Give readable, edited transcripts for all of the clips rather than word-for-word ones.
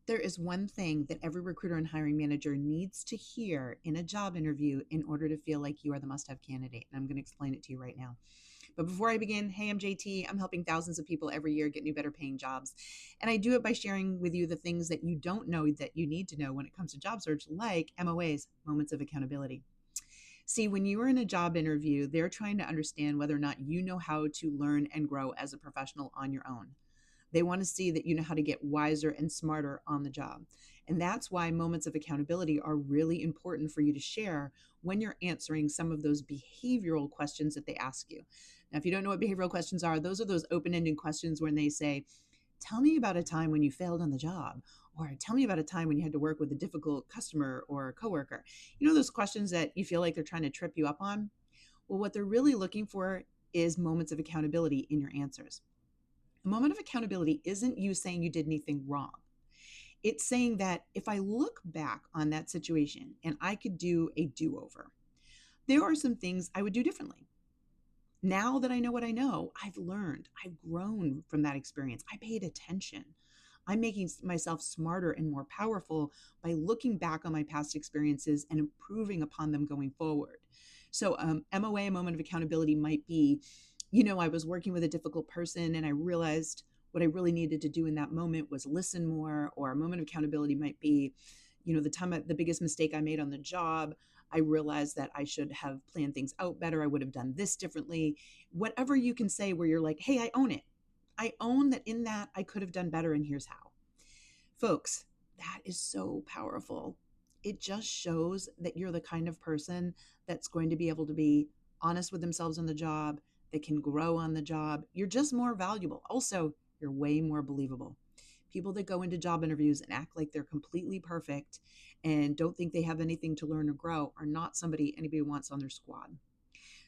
There is one thing that every recruiter and hiring manager needs to hear in a job interview in order to feel like you are the must-have candidate. And I'm going to explain it to you right now. But before I begin, hey, I'm JT. I'm helping thousands of people every year get new, better paying jobs. And I do it by sharing with you the things that you don't know that you need to know when it comes to job search, like MOAs, moments of accountability. See, when you are in a job interview, they're trying to understand whether or not you know how to learn and grow as a professional on your own. They want to see that you know how to get wiser and smarter on the job. And that's why moments of accountability are really important for you to share when you're answering some of those behavioral questions that they ask you. Now, if you don't know what behavioral questions are, those are those open ended questions when they say, tell me about a time when you failed on the job, or tell me about a time when you had to work with a difficult customer or coworker. You know, those questions that you feel like they're trying to trip you up on? Well, what they're really looking for is moments of accountability in your answers. A moment of accountability isn't you saying you did anything wrong. It's saying that if I look back on that situation and I could do a do over, there are some things I would do differently. Now that I know what I know, I've learned, I've grown from that experience. I paid attention. I'm making myself smarter and more powerful by looking back on my past experiences and improving upon them going forward. So, MOA, a moment of accountability, might be, I was working with a difficult person and I realized what I really needed to do in that moment was listen more. Or a moment of accountability might be, the biggest mistake I made on the job, I realized that I should have planned things out better. I would have done this differently. Whatever you can say where you're like, hey, I own it. I own that in that I could have done better, and here's how. Folks, that is so powerful. It just shows that you're the kind of person that's going to be able to be honest with themselves on the job, that can grow on the job. You're just more valuable. Also, you're way more believable. People that go into job interviews and act like they're completely perfect and don't think they have anything to learn or grow are not somebody anybody wants on their squad.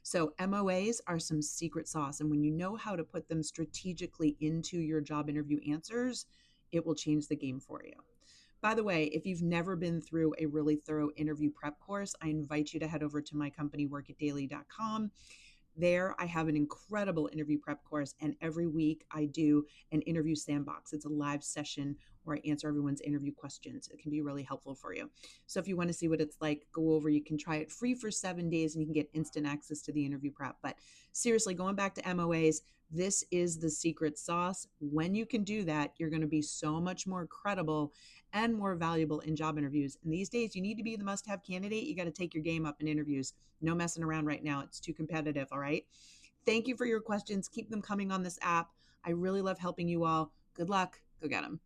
So MOAs are some secret sauce. And when you know how to put them strategically into your job interview answers, it will change the game for you. By the way, if you've never been through a really thorough interview prep course, I invite you to head over to my company, workitdaily.com. There, I have an incredible interview prep course, and every week I do an interview sandbox. It's a live session where I answer everyone's interview questions. It can be really helpful for you. So if you want to see what it's like, go over. You can try it free for 7 days and you can get instant access to the interview prep. But seriously, going back to MOAs, this is the secret sauce. When you can do that, you're going to be so much more credible and more valuable in job interviews. And these days, you need to be the must-have candidate. You got to take your game up in interviews. No messing around right now. It's too competitive. All right. Thank you for your questions. Keep them coming on this app. I really love helping you all. Good luck. Go get them.